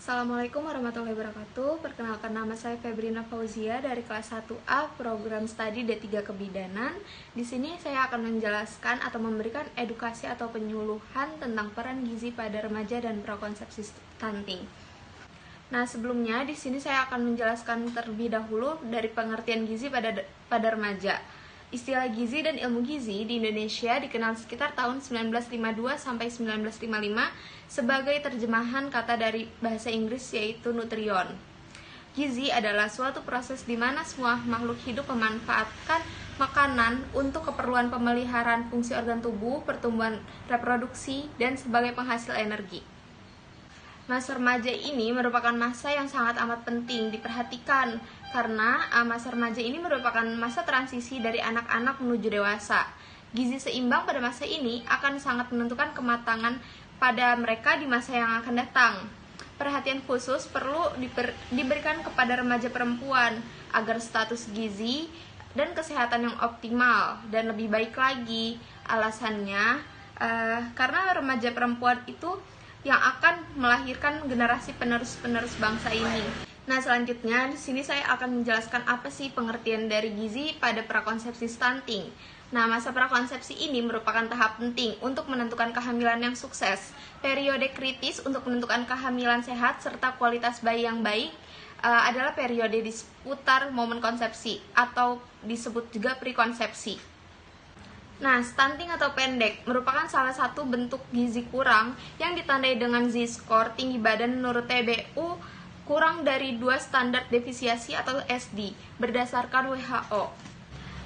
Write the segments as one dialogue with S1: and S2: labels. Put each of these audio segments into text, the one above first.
S1: Assalamualaikum warahmatullahi wabarakatuh. Perkenalkan, nama saya Febrina Fauzia dari kelas 1A program studi D3 Kebidanan. Di sini saya akan menjelaskan atau memberikan edukasi atau penyuluhan tentang peran gizi pada remaja dan prakonsepsi stunting. Nah, sebelumnya di sini saya akan menjelaskan terlebih dahulu dari pengertian gizi pada remaja. Istilah gizi dan ilmu gizi di Indonesia dikenal sekitar tahun 1952 sampai 1955 sebagai terjemahan kata dari bahasa Inggris yaitu nutrion. Gizi adalah suatu proses di mana semua makhluk hidup memanfaatkan makanan untuk keperluan pemeliharaan fungsi organ tubuh, pertumbuhan reproduksi, dan sebagai penghasil energi. Masa remaja ini merupakan masa yang sangat amat penting diperhatikan karena masa remaja ini merupakan masa transisi dari anak-anak menuju dewasa. Gizi seimbang pada masa ini akan sangat menentukan kematangan pada mereka di masa yang akan datang. Perhatian khusus perlu diberikan kepada remaja perempuan agar status gizi dan kesehatan yang optimal dan lebih baik lagi. Alasannya karena remaja perempuan itu yang akan melahirkan generasi penerus-penerus bangsa ini. Nah, selanjutnya di sini saya akan menjelaskan apa sih pengertian dari gizi pada prakonsepsi stunting. Nah, masa prakonsepsi ini merupakan tahap penting untuk menentukan kehamilan yang sukses. Periode kritis untuk menentukan kehamilan sehat serta kualitas bayi yang baik adalah periode di seputar momen konsepsi atau disebut juga prekonsepsi. Nah, stunting atau pendek merupakan salah satu bentuk gizi kurang yang ditandai dengan Z-score tinggi badan menurut TBU kurang dari 2 standar defisiensi atau SD berdasarkan WHO.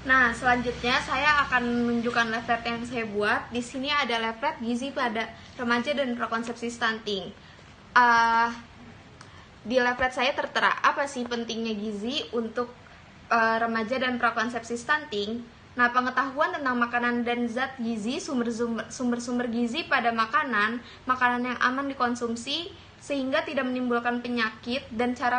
S1: Nah, selanjutnya saya akan menunjukkan leaflet yang saya buat. Di sini ada leaflet gizi pada remaja dan prakonsepsi stunting. Di leaflet saya tertera apa sih pentingnya gizi untuk remaja dan prakonsepsi stunting. Nah, pengetahuan tentang makanan dan zat gizi, sumber-sumber gizi pada makanan yang aman dikonsumsi sehingga tidak menimbulkan penyakit, dan cara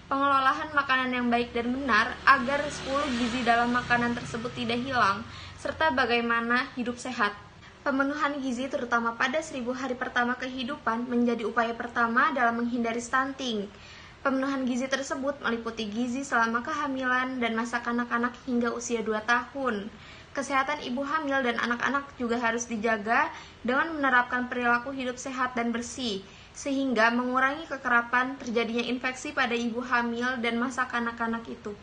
S1: pengelolaan makanan yang baik dan benar agar 10 gizi dalam makanan tersebut tidak hilang, serta bagaimana hidup sehat. Pemenuhan gizi terutama pada 1000 hari pertama kehidupan menjadi upaya pertama dalam menghindari stunting. Pemenuhan gizi tersebut meliputi gizi selama kehamilan dan masa kanak-kanak hingga usia 2 tahun. Kesehatan ibu hamil dan anak-anak juga harus dijaga dengan menerapkan perilaku hidup sehat dan bersih, sehingga mengurangi kekerapan terjadinya infeksi pada ibu hamil dan masa kanak-kanak itu.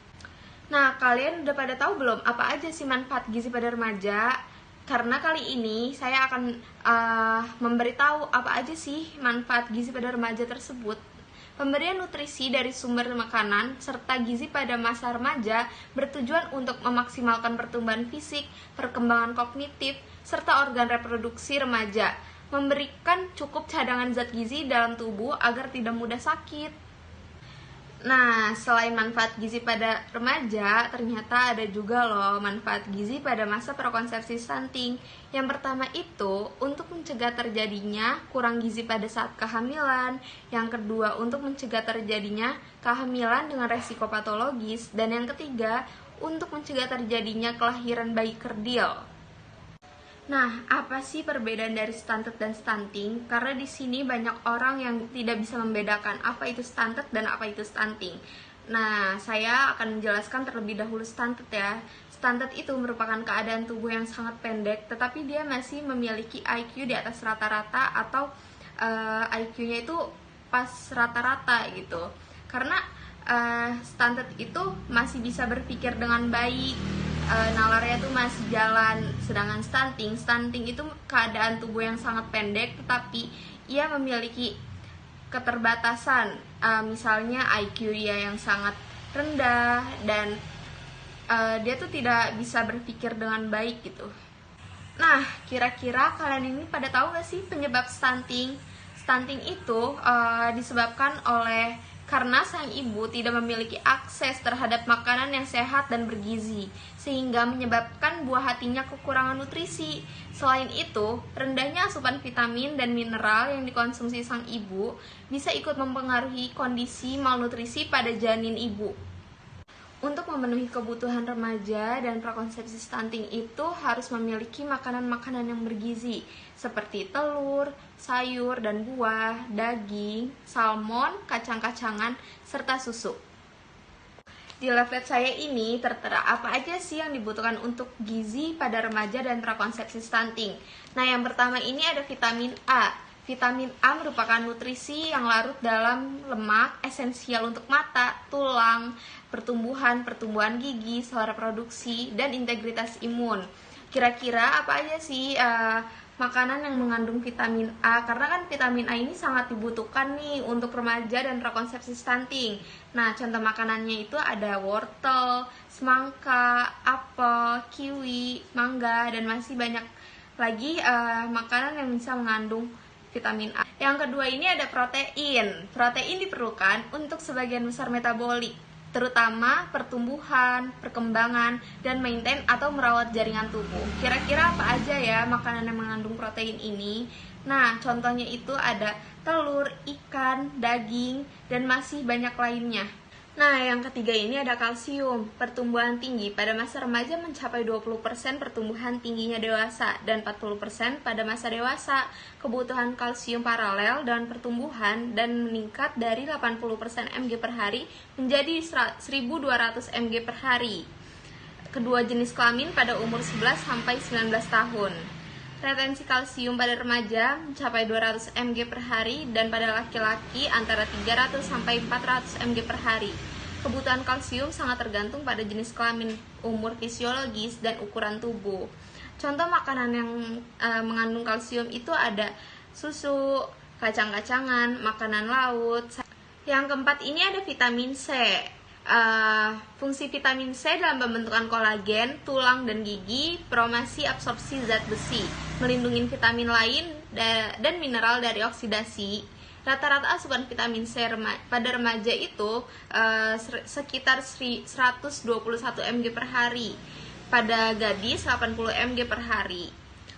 S1: Nah, kalian udah pada tahu belum apa aja sih manfaat gizi pada remaja? Karena kali ini saya akan memberitahu apa aja sih manfaat gizi pada remaja tersebut. Pemberian nutrisi dari sumber makanan serta gizi pada masa remaja bertujuan untuk memaksimalkan pertumbuhan fisik, perkembangan kognitif, serta organ reproduksi remaja, memberikan cukup cadangan zat gizi dalam tubuh agar tidak mudah sakit. Nah, selain manfaat gizi pada remaja, ternyata ada juga loh manfaat gizi pada masa prakonsepsi stunting. Yang pertama itu untuk mencegah terjadinya kurang gizi pada saat kehamilan. Yang kedua untuk mencegah terjadinya kehamilan dengan resiko patologis. Dan yang ketiga untuk mencegah terjadinya kelahiran bayi kerdil. Nah, apa sih perbedaan dari stunted dan stunting? Karena di sini banyak orang yang tidak bisa membedakan apa itu stunted dan apa itu stunting. Nah, saya akan menjelaskan terlebih dahulu stunted ya. Stunted itu merupakan keadaan tubuh yang sangat pendek, tetapi dia masih memiliki IQ di atas rata-rata atau IQ-nya itu pas rata-rata gitu. Karena stunted itu masih bisa berpikir dengan baik, nalarnya tuh masih jalan. Sedangkan stunting itu keadaan tubuh yang sangat pendek tetapi ia memiliki keterbatasan, misalnya IQ dia yang sangat rendah dan dia tuh tidak bisa berpikir dengan baik gitu. Nah, kira-kira kalian ini pada tahu gak sih penyebab stunting? Stunting itu disebabkan karena sang ibu tidak memiliki akses terhadap makanan yang sehat dan bergizi, sehingga menyebabkan buah hatinya kekurangan nutrisi. Selain itu, rendahnya asupan vitamin dan mineral yang dikonsumsi sang ibu bisa ikut mempengaruhi kondisi malnutrisi pada janin ibu. Untuk memenuhi kebutuhan remaja dan prakonsepsi stunting itu harus memiliki makanan-makanan yang bergizi seperti telur, sayur dan buah, daging, salmon, kacang-kacangan, serta susu. Di leaflet saya ini tertera apa aja sih yang dibutuhkan untuk gizi pada remaja dan prakonsepsi stunting. Nah, yang pertama ini ada vitamin A. Vitamin A merupakan nutrisi yang larut dalam lemak, esensial untuk mata, tulang, pertumbuhan gigi, saluran reproduksi, dan integritas imun. Kira-kira apa aja sih makanan yang mengandung vitamin A? Karena kan vitamin A ini sangat dibutuhkan nih untuk remaja dan prakonsepsi stunting. Nah, contoh makanannya itu ada wortel, semangka, apel, kiwi, mangga, dan masih banyak lagi makanan yang bisa mengandung vitamin A. Yang kedua ini ada protein. Protein diperlukan untuk sebagian besar metabolik, terutama pertumbuhan, perkembangan, dan maintain atau merawat jaringan tubuh. Kira-kira apa aja ya makanan yang mengandung protein ini? Nah, contohnya itu ada telur, ikan, daging, dan masih banyak lainnya. Nah, yang ketiga ini ada kalsium. Pertumbuhan tinggi pada masa remaja mencapai 20% pertumbuhan tingginya dewasa dan 40% pada masa dewasa. Kebutuhan kalsium paralel dan pertumbuhan dan meningkat dari 80% mg per hari menjadi 1200 mg per hari. Kedua jenis kelamin pada umur 11 sampai 19 tahun. Retensi kalsium pada remaja mencapai 200 mg per hari dan pada laki-laki antara 300 sampai 400 mg per hari. Kebutuhan kalsium sangat tergantung pada jenis kelamin, umur fisiologis, dan ukuran tubuh. Contoh makanan yang mengandung kalsium itu ada susu, kacang-kacangan, makanan laut. Yang keempat ini ada vitamin C. Fungsi vitamin C dalam pembentukan kolagen, tulang, dan gigi, promasi absorpsi zat besi, melindungi vitamin lain dan mineral dari oksidasi. Rata-rata asupan vitamin C pada remaja itu sekitar 121 mg per hari, pada gadis 80 mg per hari.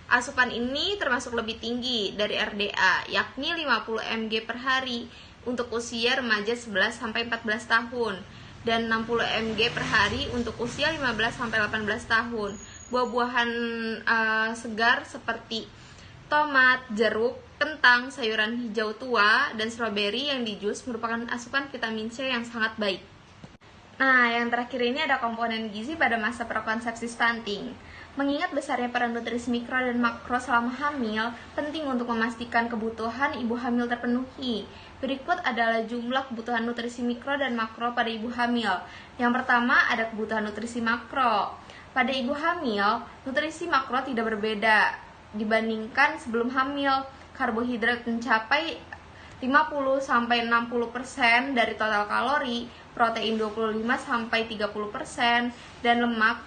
S1: Asupan ini termasuk lebih tinggi dari RDA, yakni 50 mg per hari untuk usia remaja 11 sampai 14 tahun dan 60 mg per hari untuk usia 15 sampai 18 tahun. Buah-buahan segar seperti tomat, jeruk, kentang, sayuran hijau tua, dan stroberi yang dijus merupakan asupan vitamin C yang sangat baik. Nah, yang terakhir ini ada komponen gizi pada masa prakonsepsi stunting. Mengingat besarnya peran nutrisi mikro dan makro selama hamil, penting untuk memastikan kebutuhan ibu hamil terpenuhi. Berikut adalah jumlah kebutuhan nutrisi mikro dan makro pada ibu hamil. Yang pertama ada kebutuhan nutrisi makro. Pada ibu hamil, nutrisi makro tidak berbeda dibandingkan sebelum hamil. Karbohidrat mencapai 50-60% dari total kalori, protein 25-30%, dan lemak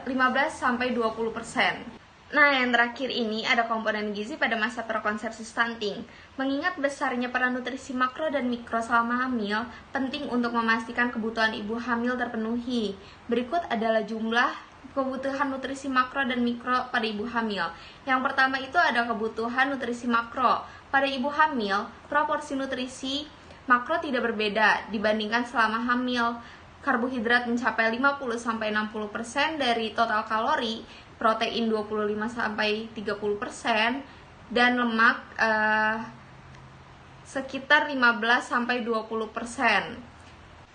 S1: 15-20%. Nah, yang terakhir ini ada komponen gizi pada masa prakonsepsi stunting. Mengingat besarnya peran nutrisi makro dan mikro selama hamil, penting untuk memastikan kebutuhan ibu hamil terpenuhi. Berikut adalah jumlah kebutuhan nutrisi makro dan mikro pada ibu hamil. Yang pertama itu ada kebutuhan nutrisi makro. Pada ibu hamil, proporsi nutrisi makro tidak berbeda dibandingkan selama hamil. Karbohidrat mencapai 50-60% dari total kalori, protein 25-30%, dan lemak sekitar 15-20%.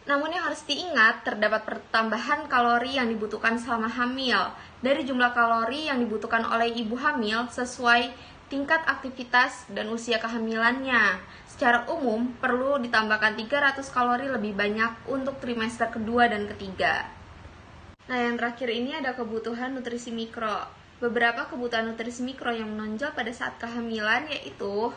S1: Namun yang harus diingat, terdapat pertambahan kalori yang dibutuhkan selama hamil dari jumlah kalori yang dibutuhkan oleh ibu hamil sesuai tingkat aktivitas dan usia kehamilannya. Secara umum, perlu ditambahkan 300 kalori lebih banyak untuk trimester kedua dan ketiga. Nah, yang terakhir ini ada kebutuhan nutrisi mikro. Beberapa kebutuhan nutrisi mikro yang menonjol pada saat kehamilan yaitu: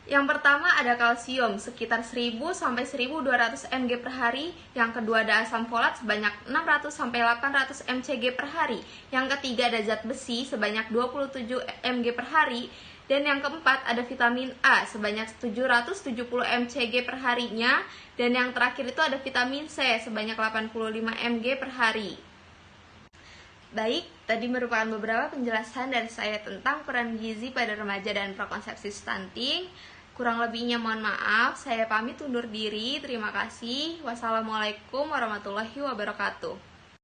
S1: yang pertama ada kalsium sekitar 1000-1200 mg per hari. Yang kedua ada asam folat sebanyak 600-800 mcg per hari. Yang ketiga ada zat besi sebanyak 27 mg per hari. Dan yang keempat ada vitamin A sebanyak 770 mcg per harinya. Dan yang terakhir itu ada vitamin C sebanyak 85 mg per hari. Baik, tadi merupakan beberapa penjelasan dari saya tentang peran gizi pada remaja dan prakonsepsi stunting. Kurang lebihnya mohon maaf, saya pamit undur diri. Terima kasih. Wassalamualaikum warahmatullahi wabarakatuh.